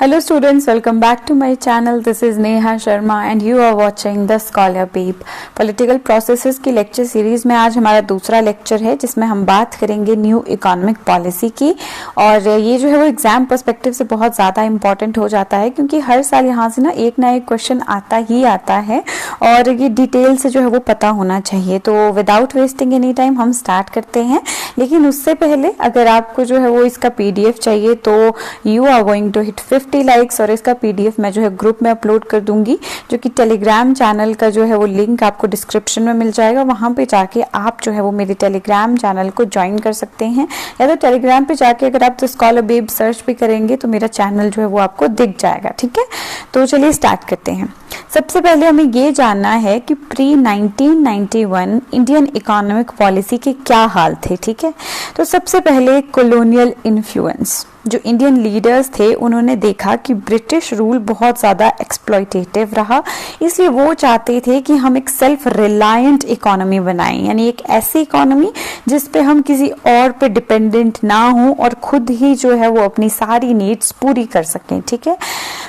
Hello students, welcome back to my channel. This is Neha Sharma and you are watching The Scholar Peep. Political Processes की lecture series में आज हमारा दूसरा lecture है जिसमें हम बात करेंगे न्यू इकोनॉमिक पॉलिसी की। और ये जो है वो एग्जाम पर्सपेक्टिव से बहुत ज़्यादा इंपॉर्टेंट हो जाता है क्योंकि हर साल यहाँ से ना एक क्वेश्चन आता ही आता है और ये डिटेल से जो है वो पता होना चाहिए। तो विदाउट वेस्टिंग एनी टाइम हम स्टार्ट करते हैं, लेकिन उससे पहले अगर आपको जो है वो इसका PDF चाहिए तो you are going to hit 50 likes और इसका PDF मैं जो है ग्रुप में अपलोड कर दूंगी, जो कि टेलीग्राम चैनल का जो है वो लिंक आपको डिस्क्रिप्शन में मिल जाएगा। वहां पे जाके आप जो है वो मेरे टेलीग्राम चैनल को ज्वाइन कर सकते हैं, या तो टेलीग्राम पे जाके अगर आप स्कॉलर बेब सर्च भी करेंगे तो मेरा चैनल जो है वो आपको दिख जाएगा। ठीक है, तो चलिए स्टार्ट करते हैं। सबसे पहले हमें ये जानना है कि प्री 1991 इंडियन इकोनॉमिक पॉलिसी के क्या हाल थे। ठीक है, तो सबसे पहले कॉलोनियल इन्फ्लुएंस। जो इंडियन लीडर्स थे उन्होंने देखा कि ब्रिटिश रूल बहुत ज़्यादा एक्सप्लॉयटेटिव रहा, इसलिए वो चाहते थे कि हम एक सेल्फ रिलायंट इकोनॉमी बनाएं, यानी एक ऐसी इकोनॉमी जिस पे हम किसी और पे डिपेंडेंट ना हो और खुद ही जो है वो अपनी सारी नीड्स पूरी कर सकें। ठीक है,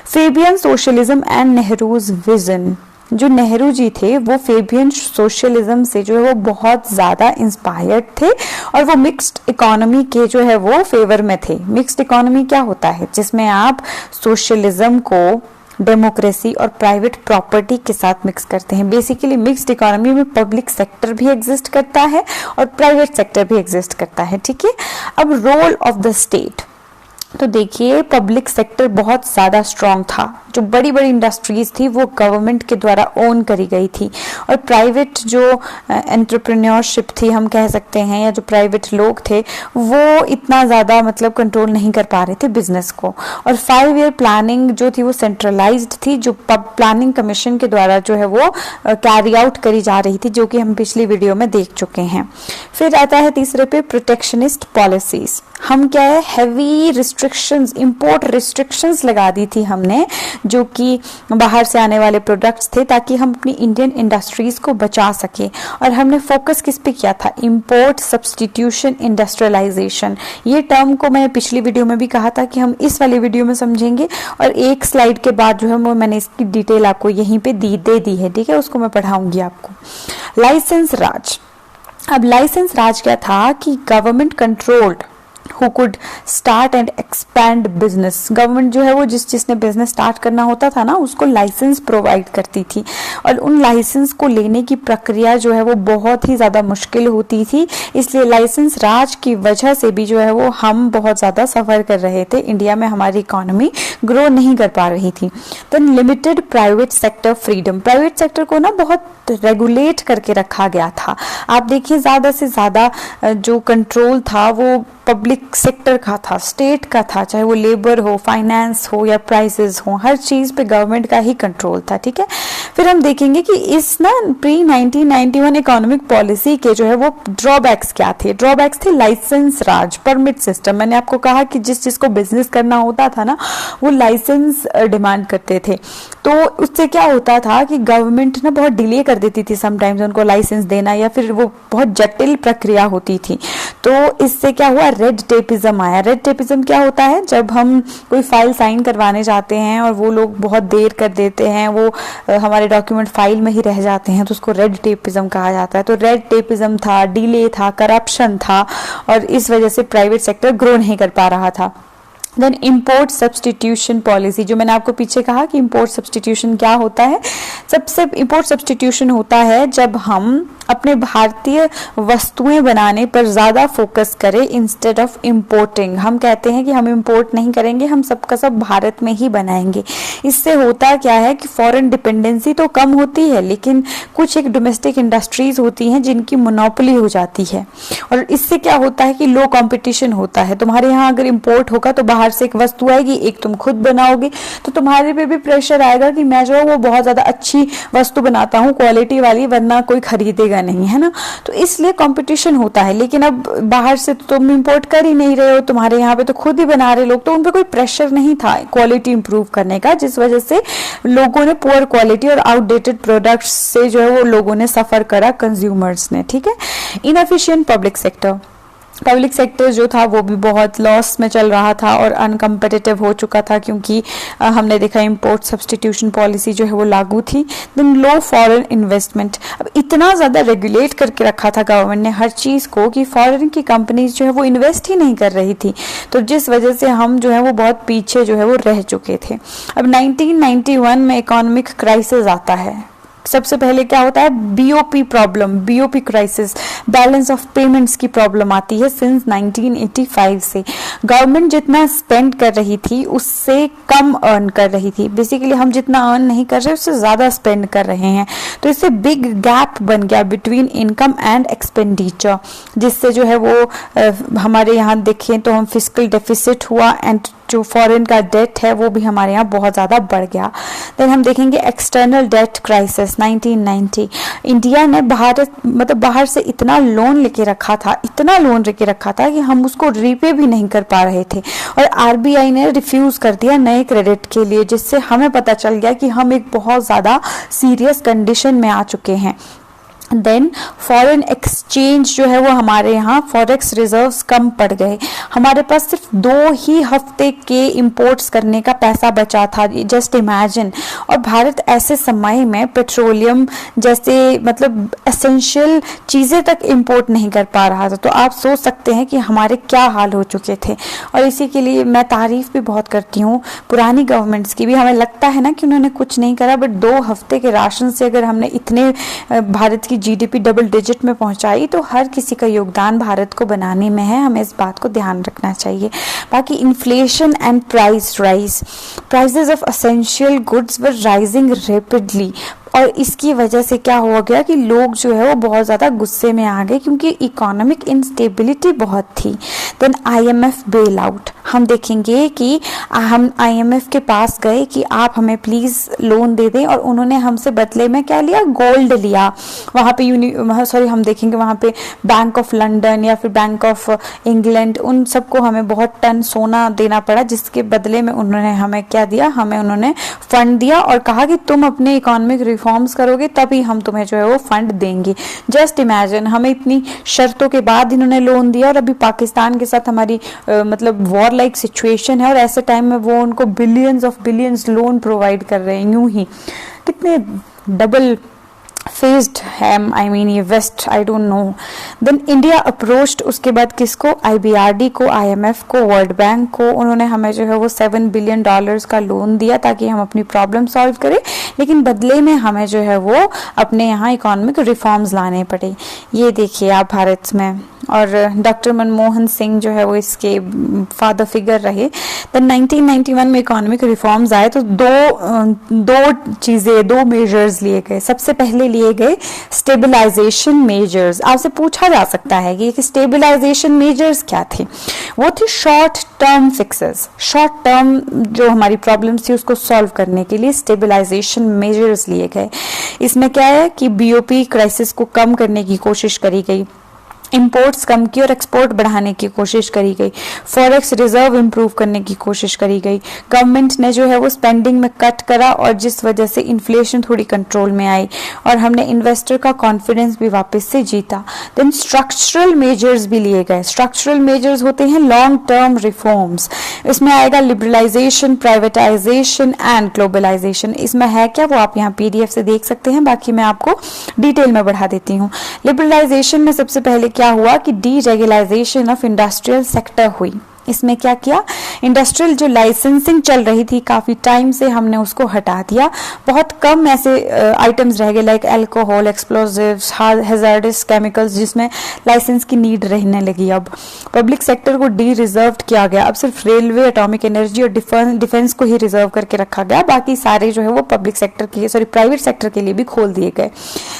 Fabian socialism and Nehru's vision. जो नेहरू जी थे वो फेबियन सोशलिज्म से जो है वो बहुत ज़्यादा इंस्पायर्ड थे और वो मिक्स्ड इकोनॉमी के जो है वो फेवर में थे। मिक्स्ड इकोनॉमी क्या होता है? जिसमें आप सोशलिज्म को डेमोक्रेसी और प्राइवेट प्रॉपर्टी के साथ मिक्स करते हैं। बेसिकली मिक्स्ड इकोनॉमी में पब्लिक सेक्टर भी एग्जिस्ट करता है और प्राइवेट सेक्टर भी एग्जिस्ट करता है। ठीक है, अब रोल ऑफ द स्टेट, तो देखिए पब्लिक सेक्टर बहुत ज़्यादा स्ट्रॉन्ग था। जो बड़ी बड़ी इंडस्ट्रीज थी वो गवर्नमेंट के द्वारा ओन करी गई थी और प्राइवेट जो एंटरप्रेन्योरशिप थी हम कह सकते हैं, या जो प्राइवेट लोग थे वो इतना ज़्यादा मतलब कंट्रोल नहीं कर पा रहे थे बिजनेस को। और 5 ईयर प्लानिंग जो थी वो सेंट्रलाइज्ड थी, जो प्लानिंग कमीशन के द्वारा जो है वो कैरी आउट करी जा रही थी, जो कि हम पिछली वीडियो में देख चुके हैं। फिर आता है तीसरे पे प्रोटेक्शनिस्ट पॉलिसीज। हम क्या है, हैवी रिस्ट्रिक्शंस, इंपोर्ट रिस्ट्रिक्शंस लगा दी थी हमने, जो कि बाहर से आने वाले प्रोडक्ट्स थे, ताकि हम अपनी इंडियन इंडस्ट्रीज को बचा सके। और हमने फोकस किस पे किया था? Import substitution industrialization. ये टर्म को मैं पिछली वीडियो में भी कहा था कि हम इस वाली वीडियो में समझेंगे, और एक स्लाइड के बाद जो है वो मैंने इसकी डिटेल आपको यहीं पे दे दी है। ठीक है, उसको मैं पढ़ाऊंगी आपको। लाइसेंस राज। अब लाइसेंस राज क्या था कि government controlled who could start and expand business। Government जो है वो जिसने बिजनेस स्टार्ट करना होता था ना, उसको लाइसेंस प्रोवाइड करती थी, और उन लाइसेंस को लेने की प्रक्रिया जो है वो बहुत ही ज़्यादा मुश्किल होती थी। इसलिए लाइसेंस राज की वजह से भी जो है वो हम बहुत ज़्यादा सफ़र कर रहे थे। इंडिया में हमारी इकोनॉमी ग्रो नहीं कर पा रही थी। Then limited private sector freedom. Private sector को ना बहुत रेगुलेट करके रखा गया था। आप देखिए ज़्यादा से ज़्यादा जो कंट्रोल था वो पब्लिक सेक्टर का था, स्टेट का था, चाहे वो लेबर हो, फाइनेंस हो या प्राइसेस हो, हर चीज़ पे गवर्नमेंट का ही कंट्रोल था। ठीक है, फिर हम देखेंगे कि इस ना प्री 1991 इकोनॉमिक पॉलिसी के जो है वो ड्रॉबैक्स क्या थे। ड्रॉबैक्स थे लाइसेंस राज, परमिट सिस्टम। मैंने आपको कहा कि जिसको बिजनेस करना होता था ना वो लाइसेंस डिमांड करते थे, तो उससे क्या होता था कि गवर्नमेंट ना बहुत डिले कर देती थी समटाइम्स उनको लाइसेंस देना, या फिर वो बहुत जटिल प्रक्रिया होती थी। तो इससे क्या हुआ, रेड टेपिज्म आया। रेड टेपिज्म क्या होता है? जब हम कोई फाइल साइन करवाने जाते हैं और वो लोग बहुत देर कर देते हैं, वो हमारे डॉक्यूमेंट फाइल में ही रह जाते हैं, तो उसको रेड टेपिज्म कहा जाता है। तो रेड टेपिज्म था, डिले था, करप्शन था, और इस वजह से प्राइवेट सेक्टर ग्रो नहीं कर पा रहा था। देन इम्पोर्ट सब्स्टिट्यूशन पॉलिसी, जो मैंने आपको पीछे कहा कि इम्पोर्ट सब्स्टिट्यूशन क्या होता है। सबसे इम्पोर्ट सब्स्टिट्यूशन होता है जब हम अपने भारतीय वस्तुएं बनाने पर ज़्यादा फोकस करें इंस्टेड ऑफ इम्पोर्टिंग। हम कहते हैं कि हम इम्पोर्ट नहीं करेंगे, हम सबका सब भारत में ही बनाएंगे। इससे होता क्या है कि फॉरेन डिपेंडेंसी तो कम होती है, लेकिन कुछ एक डोमेस्टिक इंडस्ट्रीज होती हैं जिनकी मोनोपोली हो जाती है, और इससे क्या होता है कि लो कंपटीशन होता है। तुम्हारे यहाँ अगर इम्पोर्ट होगा तो बाहर से एक वस्तु आएगी, एक तुम खुद बनाओगे, तो तुम्हारे पे भी प्रेशर आएगा कि मैं जो वो बहुत ज़्यादा अच्छी वस्तु बनाता हूँ, क्वालिटी वाली, वरना कोई खरीदेगा नहीं, है ना। तो इसलिए कंपटीशन होता है। लेकिन अब बाहर से तो तुम इंपोर्ट कर ही नहीं रहे हो, तुम्हारे यहाँ पे तो खुद ही बना रहे लोग, तो उन पे कोई प्रेशर नहीं था क्वालिटी इंप्रूव करने का, जिस वजह से लोगों ने पुअर क्वालिटी और आउटडेटेड प्रोडक्ट्स से जो है वो लोगों ने सफर करा, कंज्यूमर्स ने। ठीक है, inefficient public sector. Public sector जो था वो भी बहुत लॉस में चल रहा था और अनकम्पिटिटिव हो चुका था, क्योंकि हमने देखा इम्पोर्ट सब्सटीट्यूशन पॉलिसी जो है वो लागू थी। देन लो फॉरेन इन्वेस्टमेंट, अब इतना ज़्यादा रेगुलेट करके रखा था गवर्नमेंट ने हर चीज़ को कि फॉरेन की कंपनीज जो है वो इन्वेस्ट ही नहीं कर रही थी, तो जिस वजह से हम जो है वो बहुत पीछे जो है वो रह चुके थे। अब 1991 में इकोनॉमिक क्राइसिस आता है। सबसे पहले क्या होता है, BOP problem, BOP crisis, balance of payments की प्रॉब्लम आती है। सिंस 1985 से गवर्नमेंट जितना स्पेंड कर रही थी उससे कम अर्न कर रही थी। बेसिकली हम जितना अर्न नहीं कर रहे उससे ज़्यादा स्पेंड कर रहे हैं, तो इससे बिग गैप बन गया बिटवीन इनकम एंड एक्सपेंडिचर, जिससे जो है वो हमारे यहाँ देखें तो हम फिस्कल डेफिसिट हुआ एंड जो फॉरेन का डेट है वो भी हमारे यहाँ बहुत ज़्यादा बढ़ गया। देन हम देखेंगे एक्सटर्नल डेट क्राइसिस 1990। इंडिया ने बाहर से इतना लोन लेके रखा था, इतना लोन लेके रखा था कि हम उसको रीपे भी नहीं कर पा रहे थे, और आरबीआई ने रिफ्यूज़ कर दिया नए क्रेडिट के लिए, जिससे हमें पता चल गया कि हम एक बहुत ज़्यादा सीरियस कंडीशन में आ चुके हैं। देन फॉरेन एक्सचेंज जो है वो हमारे यहाँ फॉरेक्स रिजर्व्स कम पड़ गए, हमारे पास सिर्फ 2 ही हफ्ते के इंपोर्ट्स करने का पैसा बचा था, जस्ट इमेजिन। और भारत ऐसे समय में पेट्रोलियम जैसे एसेंशियल चीज़ें तक इंपोर्ट नहीं कर पा रहा था, तो आप सोच सकते हैं कि हमारे क्या हाल हो चुके थे। और इसी के लिए मैं तारीफ भी बहुत करती हूँ पुरानी गवर्नमेंट्स की भी। हमें लगता है ना कि उन्होंने कुछ नहीं करा, बट 2 हफ्ते के राशन से अगर हमने इतने भारत की जीडीपी डबल डिजिट में पहुंचाई, तो हर किसी का योगदान भारत को बनाने में है, हमें इस बात को ध्यान रखना चाहिए। बाकी inflation and price rise, prices of essential goods were rising rapidly, और इसकी वजह से क्या हो गया कि लोग जो है वो बहुत ज़्यादा गुस्से में आ गए, क्योंकि इकोनॉमिक इंस्टेबिलिटी बहुत थी। देन आईएमएफ बेल आउट, हम देखेंगे कि हम आईएमएफ के पास गए कि आप हमें प्लीज़ लोन दे दें, और उन्होंने हमसे बदले में क्या लिया, गोल्ड लिया। वहाँ पे हम देखेंगे वहाँ पे बैंक ऑफ लंदन या फिर बैंक ऑफ इंग्लैंड, उन सबको हमें बहुत टन सोना देना पड़ा, जिसके बदले में उन्होंने हमें क्या दिया, हमें उन्होंने फंड दिया और कहा कि तुम अपने इकोनॉमिक रिफॉर्म्स करोगे तभी हम तुम्हें जो है वो फंड देंगे। जस्ट इमेजिन, हमें इतनी शर्तों के बाद इन्होंने लोन दिया, और अभी पाकिस्तान के साथ हमारी वॉर लाइक सिचुएशन है, और ऐसे टाइम में वो उनको billions of billions loan provide कर रहे हैं। यूं ही कितने डबल फेस्ड है, आई मीन ये west, I don't know. Then India approached, उसके बाद किसको, आईबीआरडी को, आईएमएफ को, वर्ल्ड बैंक को। उन्होंने हमें जो है वो $7 बिलियन का लोन दिया ताकि हम अपनी प्रॉब्लम सॉल्व करें, लेकिन बदले में हमें जो है वो अपने यहाँ इकोनॉमिक रिफॉर्म्स लाने पड़े। ये देखिए आप भारत में, और डॉक्टर मनमोहन सिंह जो है वो इसके फादर फिगर रहे। देन 1991 में इकोनॉमिक रिफॉर्म्स आए, तो दो मेजर्स लिए गए। सबसे पहले लिए गए स्टेबलाइजेशन मेजर्स। आपसे पूछा जा सकता है कि स्टेबलाइजेशन मेजर्स क्या थे। वो थी short term fixes, short term जो हमारी प्रॉब्लम्स थी उसको सॉल्व करने के लिए स्टेबलाइजेशन मेजर्स लिए गए। इसमें क्या है कि बीओपी क्राइसिस को कम करने की कोशिश करी गई, इंपोर्ट्स कम की और एक्सपोर्ट बढ़ाने की कोशिश करी गई, फॉरेक्स रिजर्व इंप्रूव करने की कोशिश करी गई। गवर्नमेंट ने जो है वो स्पेंडिंग में कट करा, और जिस वजह से इन्फ्लेशन थोड़ी कंट्रोल में आई, और हमने इन्वेस्टर का कॉन्फिडेंस भी वापस से जीता। देन स्ट्रक्चरल मेजर्स भी लिए गए। स्ट्रक्चरल मेजर्स होते हैं लॉन्ग टर्म रिफॉर्म्स। इसमें आएगा लिबरलाइजेशन, प्राइवेटाइजेशन एंड ग्लोबलाइजेशन। इसमें है क्या वो आप यहाँ पीडीएफ से देख सकते हैं, बाकी मैं आपको डिटेल में बढ़ा देती हूँ। लिबरलाइजेशन में सबसे पहले क्या हुआ कि डीरेगुलाइजेशन ऑफ इंडस्ट्रियल सेक्टर हुई। इसमें क्या किया, इंडस्ट्रियल जो लाइसेंसिंग चल रही थी काफ़ी टाइम से, हमने उसको हटा दिया। बहुत कम ऐसे आइटम्स रह गए like alcohol, explosives, hazards chemicals, जिसमें लाइसेंस की नीड रहने लगी। अब पब्लिक सेक्टर को डी रिजर्व किया गया। अब सिर्फ रेलवे, एटॉमिक एनर्जी और डिफेंस को ही रिजर्व करके रखा गया, बाकी सारे जो है वो पब्लिक सेक्टर के प्राइवेट सेक्टर के लिए भी खोल दिए गए।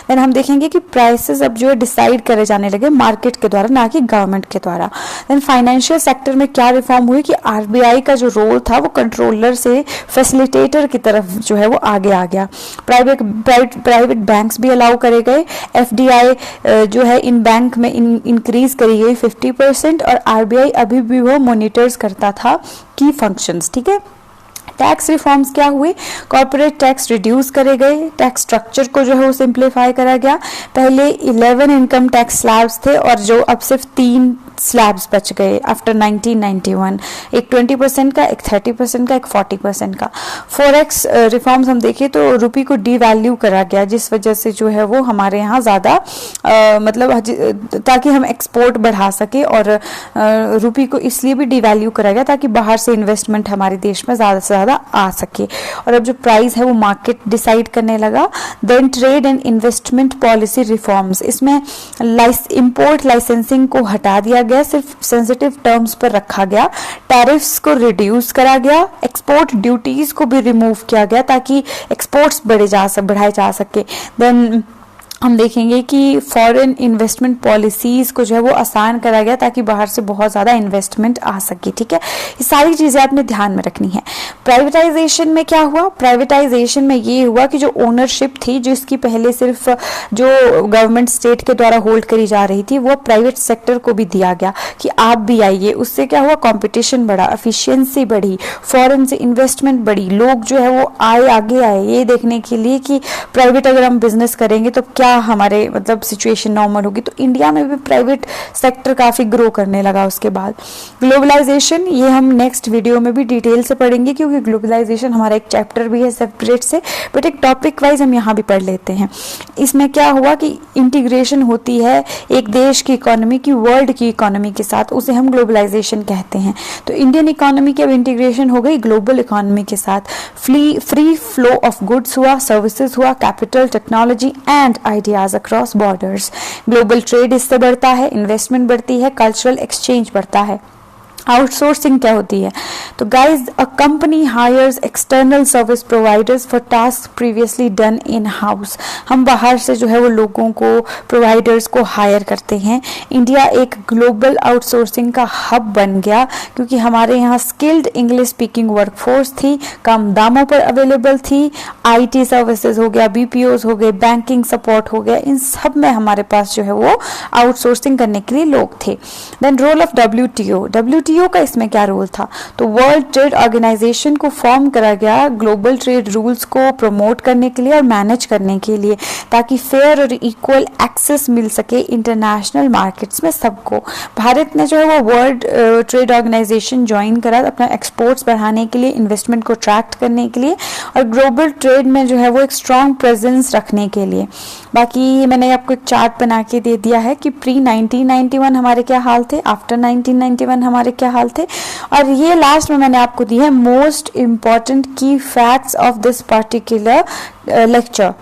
देन हम देखेंगे कि प्राइसेस अब जो है डिसाइड करे जाने लगे मार्केट के द्वारा, ना कि गवर्नमेंट के द्वारा। देन फाइनेंशियल सेक्टर में क्या रिफॉर्म हुई कि आरबीआई का जो रोल था वो कंट्रोलर से फैसिलिटेटर की तरफ जो है वो आगे आ गया। प्राइवेट बैंक्स भी अलाउ करे गए। एफडीआई जो है इन बैंक में इंक्रीज करी गई 50%, और आरबीआई अभी भी वो मॉनिटर्स करता था की फंक्शंस। ठीक है। टैक्स रिफॉर्म्स क्या हुए, कॉर्पोरेट टैक्स रिड्यूस करे गए, टैक्स स्ट्रक्चर को जो है वो सिंप्लीफाई करा गया। पहले 11 इनकम टैक्स स्लैब्स थे, और जो अब सिर्फ 3 स्लैब्स बच गए आफ्टर 1991, एक 20% का, एक 30% का, एक 40% का। फॉरेक्स रिफॉर्म्स हम देखें तो रुपी को डीवैल्यू करा गया, जिस वजह से जो है वो हमारे यहाँ ज़्यादा मतलब ताकि हम एक्सपोर्ट बढ़ा सके, और रुपी को इसलिए भी डीवैल्यू करा गया ताकि बाहर से इन्वेस्टमेंट हमारे देश में ज़्यादा से ज़्यादा आ सके। और अब जो प्राइस है वो मार्केट डिसाइड करने लगा। Then trade and investment policy reforms, इसमें इंपोर्ट लाइसेंसिंग को हटा दिया गया, सिर्फ सेंसिटिव टर्म्स पर रखा गया। टैरिफ्स को रिड्यूस करा गया, एक्सपोर्ट ड्यूटीज को भी रिमूव किया गया ताकि एक्सपोर्ट्स बढ़ाए जा सके। देन हम देखेंगे कि फॉरेन इन्वेस्टमेंट पॉलिसीज को जो है वो आसान करा गया ताकि बाहर से बहुत ज़्यादा इन्वेस्टमेंट आ सके। ठीक है, ये सारी चीज़ें आपने ध्यान में रखनी है। प्राइवेटाइजेशन में क्या हुआ? प्राइवेटाइजेशन में ये हुआ कि जो ओनरशिप थी, जो इसकी पहले सिर्फ जो गवर्नमेंट स्टेट के द्वारा होल्ड करी जा रही थी, वो प्राइवेट सेक्टर को भी दिया गया कि आप भी आइए। उससे क्या हुआ? कॉम्पिटिशन बढ़ा, एफिशिएंसी बढ़ी, फॉरेन से इन्वेस्टमेंट बढ़ी, लोग जो है वो आगे आए ये देखने के लिए कि प्राइवेट अगर हम बिजनेस करेंगे तो क्या हमारे मतलब सिचुएशन नॉर्मल होगी। तो इंडिया में भी प्राइवेट सेक्टर काफी ग्रो करने लगा। उसके बाद ग्लोबलाइजेशन, ये हम नेक्स्ट वीडियो में भी डिटेल से पढ़ेंगे क्योंकि ग्लोबलाइजेशन हमारा एक चैप्टर भी है सेपरेट से, बट एक टॉपिक वाइज हम यहाँ भी पढ़ लेते हैं। इसमें क्या हुआ कि इंटीग्रेशन होती है एक देश की इकोनॉमी की वर्ल्ड की इकोनॉमी के साथ, उसे हम ग्लोबलाइजेशन कहते हैं। तो इंडियन इकोनॉमी की अब इंटीग्रेशन हो गई ग्लोबल इकोनॉमी के साथ। फ्री फ्लो ऑफ गुड्स हुआ, सर्विसेज हुआ, capital, technology and ideas across borders. Global trade इससे बढ़ता है, इन्वेस्टमेंट बढ़ती है, कल्चरल एक्सचेंज बढ़ता है। आउटसोर्सिंग क्या होती है? तो guys, a company hires external service providers for task previously done in house. हम बाहर से जो है वो लोगों को, प्रोवाइडर्स को हायर करते हैं। इंडिया एक ग्लोबल आउटसोर्सिंग का हब बन गया क्योंकि हमारे यहाँ स्किल्ड इंग्लिश स्पीकिंग वर्कफोर्स थी, कम दामों पर अवेलेबल थी। IT सर्विसेज हो गया, BPOs हो गए, बैंकिंग सपोर्ट हो गया, इन सब में हमारे पास जो है वो आउटसोर्सिंग करने के लिए लोग थे। देन रोल ऑफ WTO का इसमें क्या रोल था? तो वर्ल्ड ट्रेड ऑर्गेनाइजेशन को फॉर्म करा गया ग्लोबल ट्रेड रूल्स को प्रमोट करने के लिए और मैनेज करने के लिए, ताकि फेयर और इक्वल एक्सेस मिल सके इंटरनेशनल मार्केट्स में सबको। भारत ने जो है वो वर्ल्ड ट्रेड ऑर्गेनाइजेशन ज्वाइन करा अपना एक्सपोर्ट्स बढ़ाने के लिए, इन्वेस्टमेंट को अट्रैक्ट करने के लिए और ग्लोबल ट्रेड में जो है वो एक स्ट्रॉन्ग प्रेजेंस रखने के लिए। बाकी मैंने आपको एक चार्ट बना के दे दिया है कि प्री 1991 हमारे क्या हाल थे, आफ्टर 1991 हमारे क्या हाल थे, और ये लास्ट में मैंने आपको दी है मोस्ट इंपॉर्टेंट की facts of this particular lecture.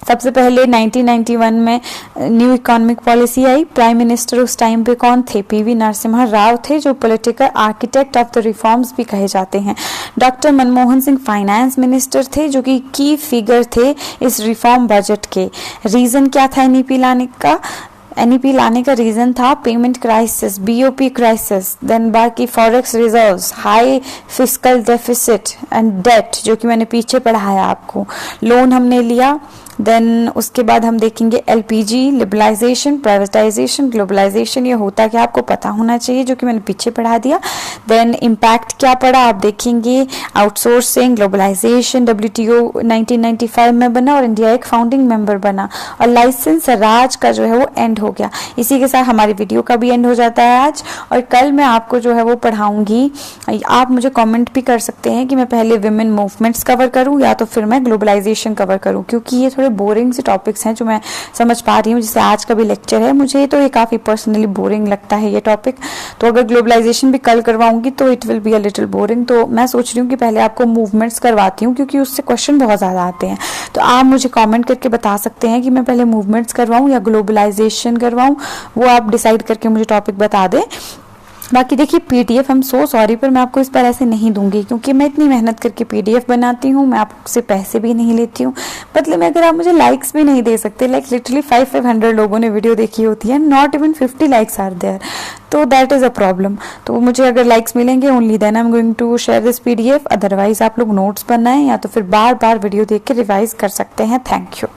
सबसे पहले 1991 में न्यू इकोनॉमिक पॉलिसी आई। प्राइम मिनिस्टर उस टाइम पे कौन थे? PV नरसिम्हा राव थे, जो political architect of the reforms भी कहे जाते हैं। Doctor Manmohan Singh finance minister थे, जो कि की फिगर थे इस रिफॉर्म बजट के। रीजन क्या था NEP लाने का? NEP लाने का रीजन था payment crisis, BOP crisis, then बाकी forex reserves, high fiscal deficit and debt, जो कि मैंने पीछे पढ़ाया आपको। लोन हमने लिया। देन उसके बाद हम देखेंगे LPG, लिबरलाइजेशन, प्राइवेटाइजेशन, ग्लोबलाइजेशन, ये होता क्या आपको पता होना चाहिए, जो कि मैंने पीछे पढ़ा दिया। देन इम्पैक्ट क्या पड़ा आप देखेंगे, आउटसोर्सिंग, ग्लोबलाइजेशन, WTO 1995 में बना और इंडिया एक फाउंडिंग मेंबर बना, और लाइसेंस राज का जो है वो एंड हो गया। इसी के साथ हमारी वीडियो का भी एंड हो जाता है आज, और कल मैं आपको जो है वो पढ़ाऊंगी। आप मुझे कॉमेंट भी कर सकते हैं कि मैं पहले विमेन मूवमेंट्स कवर करूँ या तो फिर मैं ग्लोबलाइजेशन कवर करूँ, क्योंकि ये थोड़े बोरिंग से टॉपिक्स हैं जो मैं समझ पा रही हूँ। जैसे आज का भी लेक्चर है, मुझे तो ये काफी पर्सनली बोरिंग लगता है ये टॉपिक, तो अगर ग्लोबलाइजेशन भी कल करवाऊंगी तो it will be a little boring. तो मैं सोच रही हूँ कि पहले आपको मूवमेंट्स करवाती हूँ, क्योंकि उससे क्वेश्चन बहुत ज्यादा आते हैं। तो आप मुझे कॉमेंट करके बता सकते हैं कि मैं पहले मूवमेंट्स करवाऊँ या ग्लोबलाइजेशन करवाऊँ, वो आप डिसाइड करके मुझे टॉपिक बता दें। बाकी देखिए PDF, हम सो सॉरी, पर मैं आपको इस पर ऐसे नहीं दूंगी क्योंकि मैं इतनी मेहनत करके PDF बनाती हूँ, मैं आपसे पैसे भी नहीं लेती हूँ। बदले में अगर आप मुझे लाइक्स भी नहीं दे सकते, लाइक लिटरली 500 लोगों ने वीडियो देखी होती है, not even 50 likes are there, तो दैट इज अ प्रॉब्लम। तो मुझे अगर लाइक्स मिलेंगे only then I am going to share this PDF, otherwise आप लोग नोट्स बनाएं या तो फिर बार बार वीडियो देख के रिवाइज कर सकते हैं। Thank you.